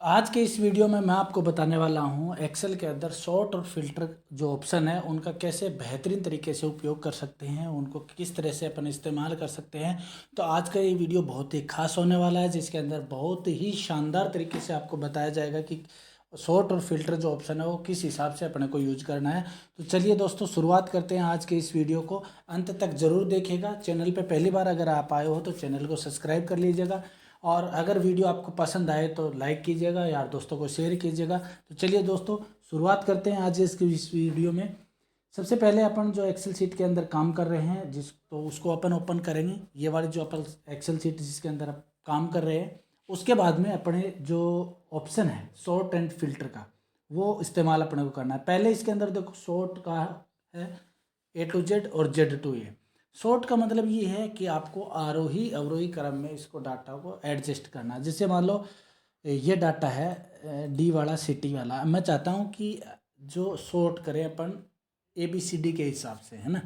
आज के इस वीडियो में मैं आपको बताने वाला हूं एक्सेल के अंदर सॉर्ट और फिल्टर जो ऑप्शन है उनका कैसे बेहतरीन तरीके से उपयोग कर सकते हैं, उनको किस तरह से अपन इस्तेमाल कर सकते हैं। तो आज का ये वीडियो बहुत ही खास होने वाला है, जिसके अंदर बहुत ही शानदार तरीके से आपको बताया जाएगा कि सॉर्ट और फिल्टर जो ऑप्शन है वो किस हिसाब से अपने को यूज करना है। तो चलिए दोस्तों, शुरुआत करते हैं आज के इस वीडियो को। अंत तक ज़रूर देखिएगा। चैनल पे पहली बार अगर आप आए हो तो चैनल को सब्सक्राइब कर लीजिएगा, और अगर वीडियो आपको पसंद आए तो लाइक कीजिएगा, यार दोस्तों को शेयर कीजिएगा। तो चलिए दोस्तों, शुरुआत करते हैं आज इस वीडियो में। सबसे पहले अपन जो एक्सेल शीट के अंदर काम कर रहे हैं तो उसको अपन ओपन करेंगे। ये वाली जो अपन एक्सेल शीट जिसके अंदर आप काम कर रहे हैं, उसके बाद में अपने जो ऑप्शन है सॉर्ट एंड फिल्टर का, वो इस्तेमाल अपने को करना है। पहले इसके अंदर देखो, सॉर्ट का है A to Z और Z to A। सॉर्ट का मतलब ये है कि आपको आरोही अवरोही क्रम में इसको डाटा को एडजस्ट करना है। जैसे मान लो ये डाटा है डी वाला सिटी वाला, मैं चाहता हूँ कि जो सॉर्ट करें अपन ABCD के हिसाब से, है ना,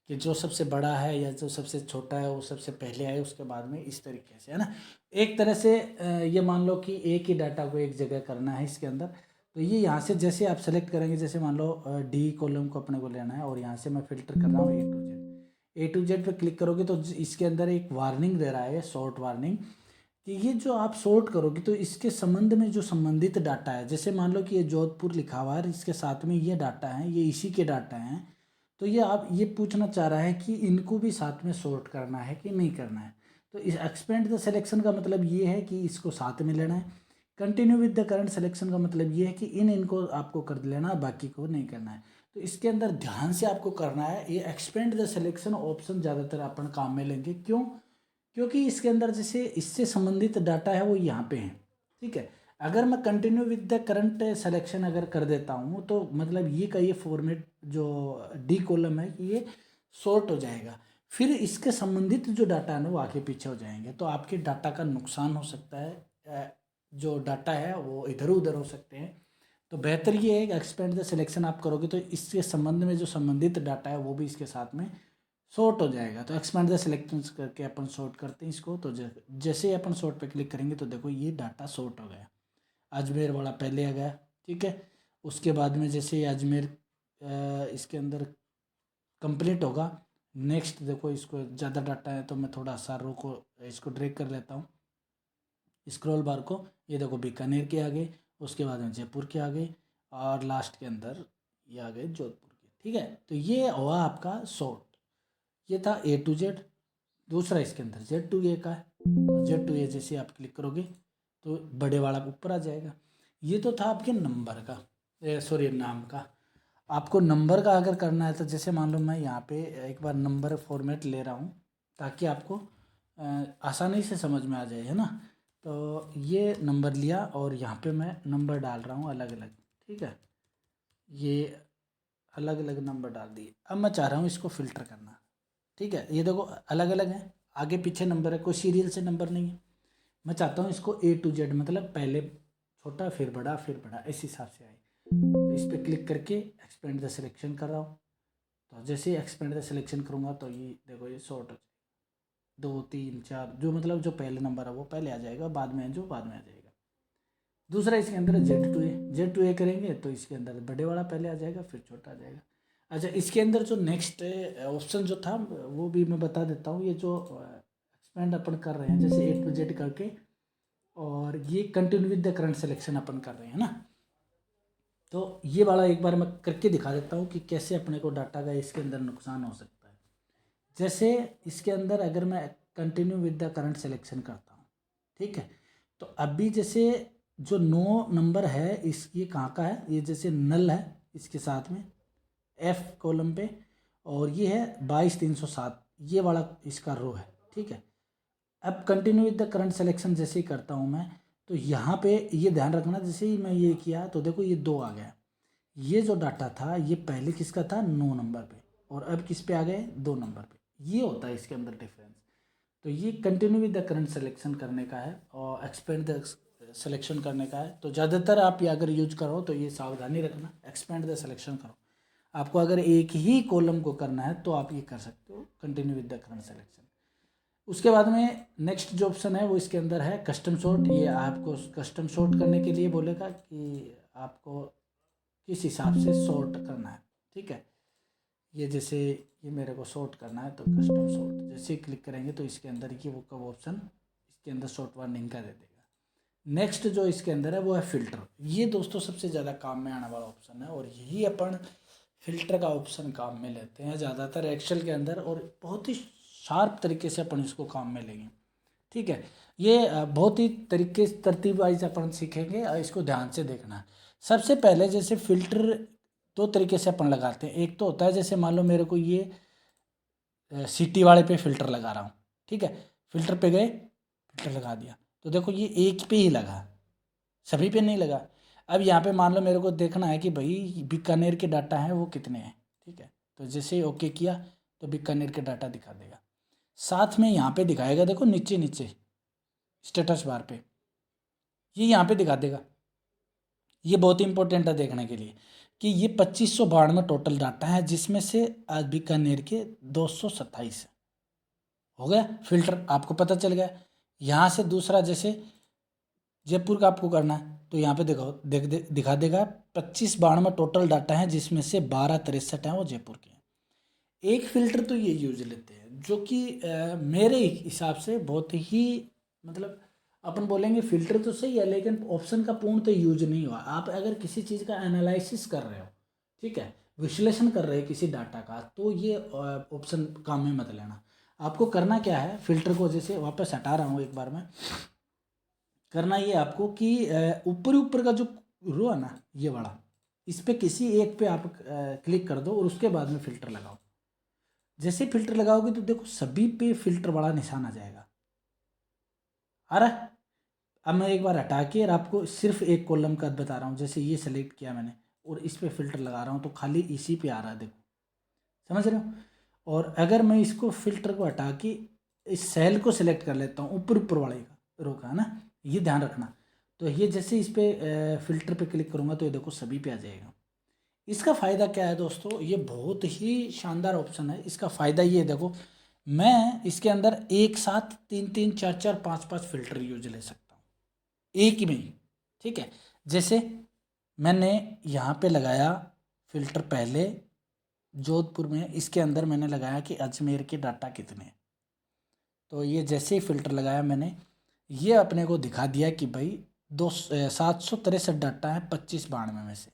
कि जो सबसे बड़ा है या जो सबसे छोटा है वो सबसे पहले आए, उसके बाद में इस तरीके से, है ना। एक तरह से ये मान लो कि एक ही डाटा को एक जगह करना है इसके अंदर। तो ये यहाँ से जैसे आप सेलेक्ट करेंगे, जैसे मान लो डी कॉलम को अपने को लेना है, और यहाँ से मैं फिल्टर कर रहा हूँ A to Z पे क्लिक करोगे तो इसके अंदर एक वार्निंग दे रहा है, शॉर्ट वार्निंग, कि ये जो आप सॉर्ट करोगे तो इसके संबंध में जो संबंधित डाटा है, जैसे मान लो कि ये जोधपुर लिखा हुआ है, इसके साथ में ये डाटा है, ये इसी के डाटा हैं। तो ये आप ये पूछना चाह रहा है कि इनको भी साथ में सॉर्ट करना है कि नहीं करना है। तो इस एक्सपेंड द सिलेक्शन का मतलब ये है कि इसको साथ में लेना है। Continue with the current selection का मतलब ये है कि इनको आपको कर लेना है, बाकी को नहीं करना है। तो इसके अंदर ध्यान से आपको करना है। ये एक्सपेंड द सिलेक्शन ऑप्शन ज़्यादातर अपन काम में लेंगे। क्यों? क्योंकि इसके अंदर जैसे इससे संबंधित डाटा है वो यहाँ पे है, ठीक है। अगर मैं continue with the current selection अगर कर देता हूँ तो मतलब ये का ये फॉर्मेट जो डी कॉलम है कि ये शॉर्ट हो जाएगा, फिर इसके संबंधित जो डाटा है ना वो आगे पीछे हो जाएंगे, तो आपके डाटा का नुकसान हो सकता है। जो डाटा है वो इधर उधर हो सकते हैं। तो बेहतर ये है कि एक्सपेंड द सिलेक्शन आप करोगे तो इसके संबंध में जो संबंधित डाटा है वो भी इसके साथ में सॉर्ट हो जाएगा। तो एक्सपेंड द सिलेक्शन करके अपन सॉर्ट करते हैं इसको। तो जैसे ही अपन सॉर्ट पे क्लिक करेंगे तो देखो ये डाटा सॉर्ट हो गया। अजमेर वाला पहले आ गया, ठीक है। उसके बाद में जैसे ही अजमेर इसके अंदर कंप्लीट होगा, नेक्स्ट देखो इसको ज़्यादा डाटा है तो मैं थोड़ा सा रो को इसको ड्रैग कर लेता हूँ, स्क्रॉल बार को। ये देखो बीकानेर के आ गए, उसके बाद में जयपुर के आ गए, और लास्ट के अंदर ये आ गए जोधपुर के, ठीक है। तो ये हुआ आपका सॉर्ट। ये था A to Z। दूसरा इसके अंदर Z to A का है, और Z to A जैसे आप क्लिक करोगे तो बड़े वाला ऊपर आ जाएगा। ये तो था आपके नंबर का, सॉरी नाम का। आपको नंबर का अगर करना है तो जैसे मान लो मैं यहाँ पे एक बार नंबर फॉर्मेट ले रहा हूँ ताकि आपको आसानी से समझ में आ जाए, है ना। तो ये नंबर लिया और यहाँ पे मैं नंबर डाल रहा हूँ अलग अलग, ठीक है। ये अलग अलग नंबर डाल दिए। अब मैं चाह रहा हूँ इसको फ़िल्टर करना, ठीक है। ये देखो अलग अलग है, आगे पीछे नंबर है, कोई सीरियल से नंबर नहीं है। मैं चाहता हूँ इसको A to Z, मतलब पहले छोटा फिर बड़ा फिर बड़ा, इस हिसाब से आए। तो इस पर क्लिक करके एक्सपेंड द सिलेक्शन कर रहा हूँ। तो जैसे ही एक्सपेंड द सिलेक्शन करूँगा तो ये देखो ये शॉर्ट हो जाएगा। 2 3 4 जो मतलब जो पहले नंबर है वो पहले आ जाएगा, बाद में जो बाद में आ जाएगा। दूसरा इसके अंदर Z to A करेंगे तो इसके अंदर बड़े वाला पहले आ जाएगा फिर छोटा आ जाएगा। अच्छा, इसके अंदर जो नेक्स्ट ऑप्शन जो था वो भी मैं बता देता हूँ। ये जो एक्सपेंड अपन कर रहे हैं जैसे A to Z करके, और ये continue with the current selection अपन कर रहे हैं ना, तो ये वाला एक बार मैं करके दिखा देता हूँ कि कैसे अपने को डाटा का इसके अंदर नुकसान हो सकता है। जैसे इसके अंदर अगर मैं continue with the current selection करता हूँ, ठीक है, तो अभी जैसे जो 9 नंबर है इस ये कहाँ का है, ये जैसे नल है इसके साथ में F कॉलम पे, और ये है 22 307, ये वाला इसका रो है, ठीक है। अब continue with the current selection जैसे ही करता हूँ मैं, तो यहाँ पे ये ध्यान रखना, जैसे ही मैं ये किया तो देखो ये 2 आ गया। ये जो डाटा था ये पहले किसका था, 9 नंबर पे, और अब किस पे आ गए, 2 नंबर पे। ये होता है इसके अंदर डिफरेंस। तो ये continue with the current selection करने का है और एक्सपेंड द सिलेक्शन करने का है। तो ज़्यादातर आप ये अगर यूज करो तो ये सावधानी रखना, एक्सपेंड द सिलेक्शन करो। आपको अगर एक ही कॉलम को करना है तो आप ये कर सकते हो, continue with the current selection. उसके बाद में नेक्स्ट जो ऑप्शन है वो इसके अंदर है कस्टम सॉर्ट। ये आपको कस्टम सॉर्ट करने के लिए बोलेगा कि आपको किस हिसाब से सॉर्ट करना है। ठीक है, ये जैसे ये मेरे को सॉर्ट करना है तो कस्टम सॉर्ट जैसे ही क्लिक करेंगे तो इसके अंदर ये वो कब ऑप्शन इसके अंदर सॉर्ट वार्निंग का दे देगा। नेक्स्ट जो इसके अंदर है वो है फ़िल्टर। ये दोस्तों सबसे ज़्यादा काम में आने वाला ऑप्शन है और यही अपन फ़िल्टर का ऑप्शन काम में लेते हैं ज़्यादातर एक्सेल के अंदर, और बहुत ही शार्प तरीके से अपन इसको काम में लेंगे। ठीक है, ये बहुत ही तरीके तरतीब वाइज अपन सीखेंगे और इसको ध्यान से देखना है। सबसे पहले जैसे फ़िल्टर दो तरीके से अपन लगाते हैं। एक तो होता है जैसे मान लो मेरे को ये सिटी वाले पे फ़िल्टर लगा रहा हूँ। ठीक है, फ़िल्टर पे गए, फ़िल्टर लगा दिया तो देखो ये एक पे ही लगा, सभी पे नहीं लगा। अब यहाँ पे मान लो मेरे को देखना है कि भाई बीकानेर के डाटा हैं वो कितने हैं। ठीक है, तो जैसे ही ओके किया तो बीकानेर के डाटा दिखा देगा। साथ में यहाँ पे दिखाएगा, देखो नीचे नीचे स्टेटस बार पे ये यहाँ पे दिखा देगा। ये बहुत इंपॉर्टेंट है देखने के लिए कि ये 2592 टोटल डाटा है, जिसमें से आज बीकानेर के 227 है। हो गया फिल्टर, आपको पता चल गया। यहाँ से दूसरा जैसे जयपुर का आपको करना है तो यहाँ पे देखो दिखा देगा 2592 टोटल डाटा है, जिसमें से 1263 हैं वो जयपुर के हैं। एक फ़िल्टर तो ये यूज लेते हैं जो कि मेरे हिसाब से बहुत ही मतलब अपन बोलेंगे फ़िल्टर तो सही है लेकिन ऑप्शन का पूर्ण तो यूज नहीं हुआ। आप अगर किसी चीज़ का एनालिसिस कर रहे हो, ठीक है, विश्लेषण कर रहे हैं किसी डाटा का, तो ये ऑप्शन काम में मत लेना। आपको करना क्या है, फ़िल्टर को जैसे वापस हटा रहा हूँ एक बार में, करना ये आपको कि ऊपर ऊपर का जो रो है ना ये वाला, इस पर किसी एक पे आप क्लिक कर दो और उसके बाद में फ़िल्टर लगाओ। जैसे फ़िल्टर लगाओगे तो देखो सभी पे फ़िल्टर वाला निशान आ जाएगा। आ रहा है? अब मैं एक बार हटा के और आपको सिर्फ एक कॉलम का बता रहा हूँ। जैसे ये सेलेक्ट किया मैंने और इस पे फ़िल्टर लगा रहा हूँ तो खाली इसी पे आ रहा है, देखो, समझ रहे हो। और अगर मैं इसको फ़िल्टर को हटा के इस सेल को सिलेक्ट कर लेता हूँ ऊपर ऊपर वाले का रो का, है ना, ये ध्यान रखना। तो ये जैसे इस पर फ़िल्टर पे क्लिक करूँगा तो ये देखो सभी पे आ जाएगा। इसका फ़ायदा क्या है दोस्तों, ये बहुत ही शानदार ऑप्शन है। इसका फ़ायदा ये है, देखो मैं इसके अंदर एक साथ 3-3 4-4 5-5 फ़िल्टर यूज ले सकता हूँ एक ही में ही। ठीक है, जैसे मैंने यहाँ पे लगाया फ़िल्टर पहले जोधपुर में, इसके अंदर मैंने लगाया कि अजमेर के डाटा कितने हैं। तो ये जैसे ही फ़िल्टर लगाया मैंने, ये अपने को दिखा दिया कि भाई 763 डाटा है 2592 में से,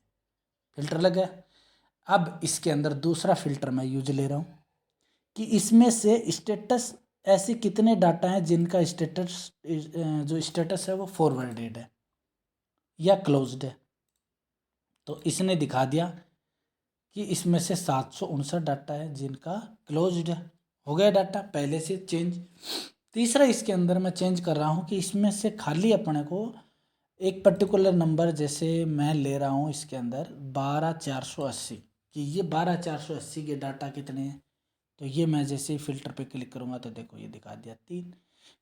फ़िल्टर लग गया। अब इसके अंदर दूसरा फ़िल्टर मैं यूज ले रहा हूँ कि इसमें से स्टेटस ऐसे कितने डाटा हैं जिनका स्टेटस जो स्टेटस है वो फॉरवर्डेड है या क्लोज्ड है। तो इसने दिखा दिया कि इसमें से 759 डाटा है जिनका क्लोज्ड है। हो गया डाटा पहले से चेंज। तीसरा इसके अंदर मैं चेंज कर रहा हूँ कि इसमें से खाली अपने को एक पर्टिकुलर नंबर, जैसे मैं ले रहा हूँ इसके अंदर 12480, कि ये 12480 के डाटा कितने हैं। तो ये मैं जैसे ही फ़िल्टर पे क्लिक करूँगा तो देखो ये दिखा दिया 3।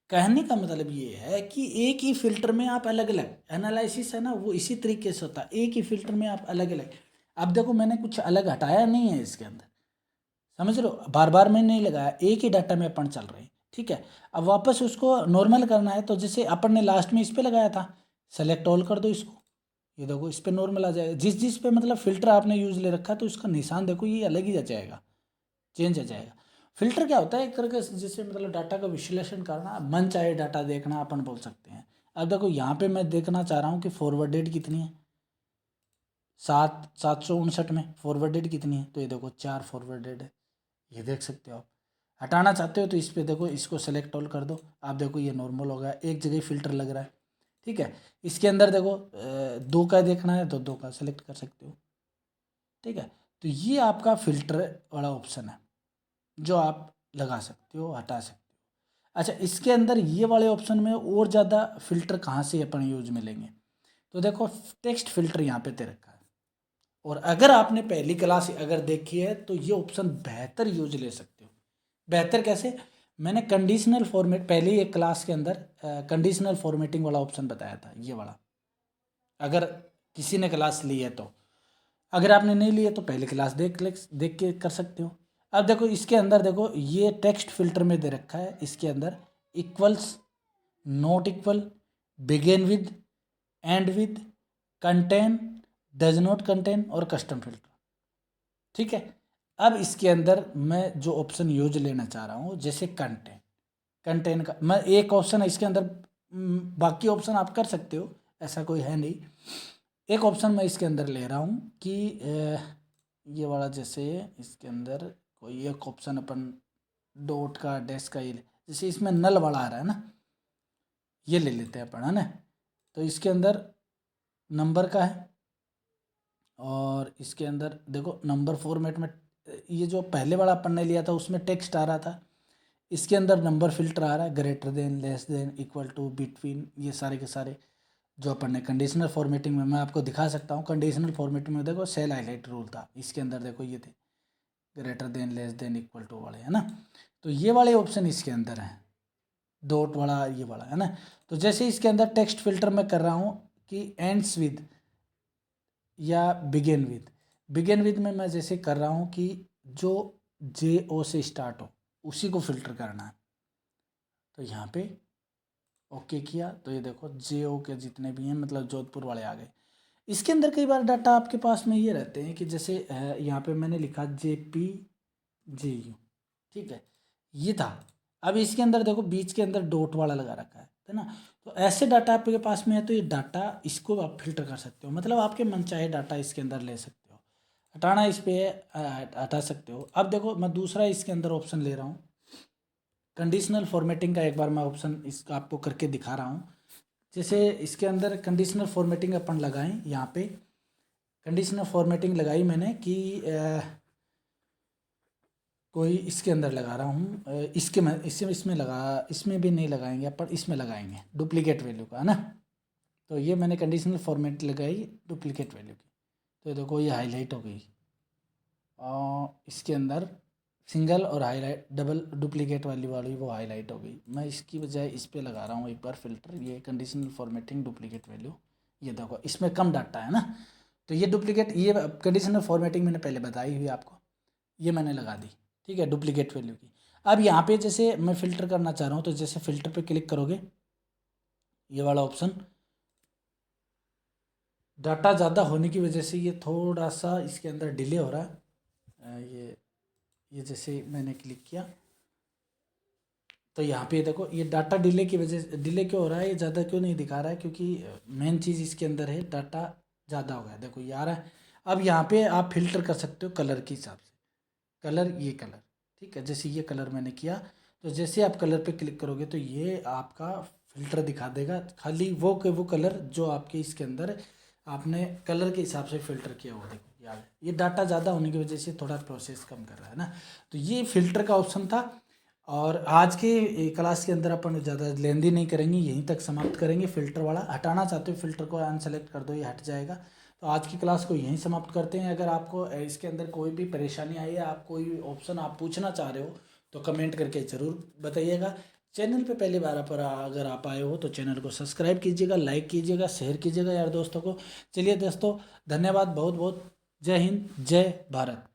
कहने का मतलब ये है कि एक ही फ़िल्टर में आप अलग अलग एनालिसिस है ना वो इसी तरीके से होता है, एक ही फ़िल्टर में आप अलग अलग। अब देखो मैंने कुछ अलग हटाया नहीं है इसके अंदर, समझ रहे हो, बार बार मैं नहीं लगाया, एक ही डाटा में अपन चल रहे हैं। ठीक है, अब वापस उसको नॉर्मल करना है तो जैसे अपन ने लास्ट में इस पे लगाया था, सेलेक्ट ऑल कर दो इसको, ये देखो इस पे नॉर्मल आ जाएगा। जिस जिस पे मतलब फ़िल्टर आपने यूज़ ले रखा है तो इसका निशान देखो ये अलग ही आ जाएगा, चेंज आ जाएगा। फ़िल्टर क्या होता है, एक तरह का जैसे मतलब डाटा का विश्लेषण करना, मन चाहे डाटा देखना अपन बोल सकते हैं। अब देखो यहाँ पे मैं देखना चाह रहा हूँ कि फॉरवर्डेड कितनी है, 759 में फॉरवर्डेड कितनी है, तो ये देखो 4 फॉरवर्डेड है, ये देख सकते हो आप। हटाना चाहते हो तो इस पे देखो इसको सेलेक्ट ऑल कर दो, आप देखो ये नॉर्मल हो गया, एक जगह फ़िल्टर लग रहा है। ठीक है, इसके अंदर देखो 2 का देखना है तो 2 का सेलेक्ट कर सकते हो। ठीक है, तो ये आपका फ़िल्टर वाला ऑप्शन है जो आप लगा सकते हो, हटा सकते हो। अच्छा, इसके अंदर ये वाले ऑप्शन में और ज़्यादा फ़िल्टर कहाँ से अपन यूज में लेंगे, तो देखो टेक्स्ट फ़िल्टर यहाँ पे दे रखा है। और अगर आपने पहली क्लास अगर देखी है तो ये ऑप्शन बेहतर यूज ले सकते हो। बेहतर कैसे, मैंने कंडीशनल फॉर्मेट पहले ही एक क्लास के अंदर कंडीशनल फॉर्मेटिंग वाला ऑप्शन बताया था, ये वाला। अगर किसी ने क्लास ली है तो, अगर आपने नहीं ली है तो पहले क्लास देख के कर सकते हो। अब देखो इसके अंदर देखो ये टेक्स्ट फिल्टर में दे रखा है, इसके अंदर equals, not equal, begin with, and with, contain, does not contain और कस्टम फिल्टर। ठीक है, अब इसके अंदर मैं जो ऑप्शन यूज लेना चाह रहा हूँ, जैसे कंटेन, कंटेन का मैं एक ऑप्शन है इसके अंदर, बाकी ऑप्शन आप कर सकते हो, ऐसा कोई है नहीं। एक ऑप्शन मैं इसके अंदर ले रहा हूँ कि ये वाला, जैसे इसके अंदर कोई एक ऑप्शन अपन डॉट का, डैश का, ये जैसे इसमें नल वाला आ रहा है ना, ये ले लेते हैं अपन, है ना। तो इसके अंदर नंबर का है, और इसके अंदर देखो नंबर फॉर्मेट में, ये जो पहले वाला अपन ने लिया था उसमें टेक्स्ट आ रहा था, इसके अंदर नंबर फिल्टर आ रहा है, greater than, less than, equal to, between, ये सारे के सारे जो अपन ने कंडीशनल फॉर्मेटिंग में, मैं आपको दिखा सकता हूँ। कंडीशनल फॉर्मेटिंग में देखो सेल हाईलाइट रूल था, इसके अंदर देखो ये थे greater than, less than, equal to वाले, है ना। तो ये वाले ऑप्शन इसके अंदर हैं, डॉट वाला, ये वाला, है ना। तो जैसे इसके अंदर टेक्स्ट फिल्टर में कर रहा हूँ कि एंड्स विद या बिगिन विद, बिगिन विद में मैं जैसे कर रहा हूँ कि जो जे ओ से स्टार्ट हो उसी को फिल्टर करना है। तो यहाँ पे ओके किया, तो ये देखो जे ओ के जितने भी हैं, मतलब जोधपुर वाले आ गए। इसके अंदर कई बार डाटा आपके पास में ये रहते हैं कि जैसे यहाँ पे मैंने लिखा JP JU, ठीक है, ये था। अब इसके अंदर देखो बीच के अंदर डॉट वाला लगा रखा है ना। तो ऐसे डाटा आपके पास में है, तो ये डाटा इसको आप फिल्टर कर सकते हो, मतलब आपके मन चाहे डाटा इसके अंदर ले सकते हो, हटाना इस पर हटा सकते हो। अब देखो मैं दूसरा इसके अंदर ऑप्शन ले रहा हूँ, कंडीशनल फॉर्मेटिंग का एक बार मैं ऑप्शन इसका आपको करके दिखा रहा हूँ। जैसे इसके अंदर कंडीशनल फॉर्मेटिंग अपन लगाएं, यहाँ पे कंडीशनल फॉर्मेटिंग लगाई मैंने कि कोई इसके अंदर लगा रहा हूँ, इसके में इसमें लगा, इसमें भी नहीं लगाएंगे अपन, इसमें लगाएंगे डुप्लीकेट वैल्यू का, है ना। तो ये मैंने कंडीशनल फॉर्मेट लगाई डुप्लीकेट वैल्यू की, तो देखो ये हाईलाइट हो गई, और इसके अंदर सिंगल और हाईलाइट, डबल डुप्लीकेट वाली वो हाईलाइट हो गई। मैं इसकी बजाय इस पर लगा रहा हूँ एक बार फिल्टर, ये कंडीशनल फॉर्मेटिंग डुप्लीकेट वैल्यू, ये देखो इसमें कम डाटा है ना, तो ये डुप्लीकेट, ये कंडीशनल फॉर्मेटिंग मैंने पहले बताई हुई आपको, ये मैंने लगा दी, ठीक है, डुप्लीकेट वैल्यू की। अब यहाँ पे जैसे मैं फ़िल्टर करना चाह रहा हूँ, तो जैसे फ़िल्टर पे क्लिक करोगे, ये वाला ऑप्शन, डाटा ज़्यादा होने की वजह से ये थोड़ा सा इसके अंदर डिले हो रहा है। ये जैसे मैंने क्लिक किया, तो यहाँ पे देखो ये डाटा डिले की वजह से, डिले क्यों हो रहा है, ये ज़्यादा क्यों नहीं दिखा रहा है, क्योंकि मेन चीज़ इसके अंदर है, डाटा ज़्यादा हो गया, देखो ये आ रहा है। अब यहाँ पे आप फिल्टर कर सकते हो कलर के हिसाब से, कलर, ये कलर, ठीक है, जैसे ये कलर मैंने किया, तो जैसे आप कलर पे क्लिक करोगे तो ये आपका फ़िल्टर दिखा देगा, खाली वो के वो कलर जो आपके इसके अंदर आपने कलर के हिसाब से फ़िल्टर किया हुआ, देखो याद है, ये डाटा ज़्यादा होने की वजह से थोड़ा प्रोसेस कम कर रहा है ना। तो ये फ़िल्टर का ऑप्शन था, और आज के क्लास के अंदर अपन ज़्यादा लेंदी नहीं करेंगे, यहीं तक समाप्त करेंगे। फ़िल्टर वाला हटाना चाहते हो, फ़िल्टर को अनसेलेक्ट कर दो, ये हट जाएगा। तो आज की क्लास को यहीं समाप्त करते हैं। अगर आपको इसके अंदर कोई भी परेशानी आई है, आप कोई ऑप्शन आप पूछना चाह रहे हो, तो कमेंट करके ज़रूर बताइएगा। चैनल पे पहली बार पर अगर आप आए हो तो चैनल को सब्सक्राइब कीजिएगा, लाइक कीजिएगा, शेयर कीजिएगा यार दोस्तों को। चलिए दोस्तों, धन्यवाद बहुत बहुत। जय हिंद, जय भारत।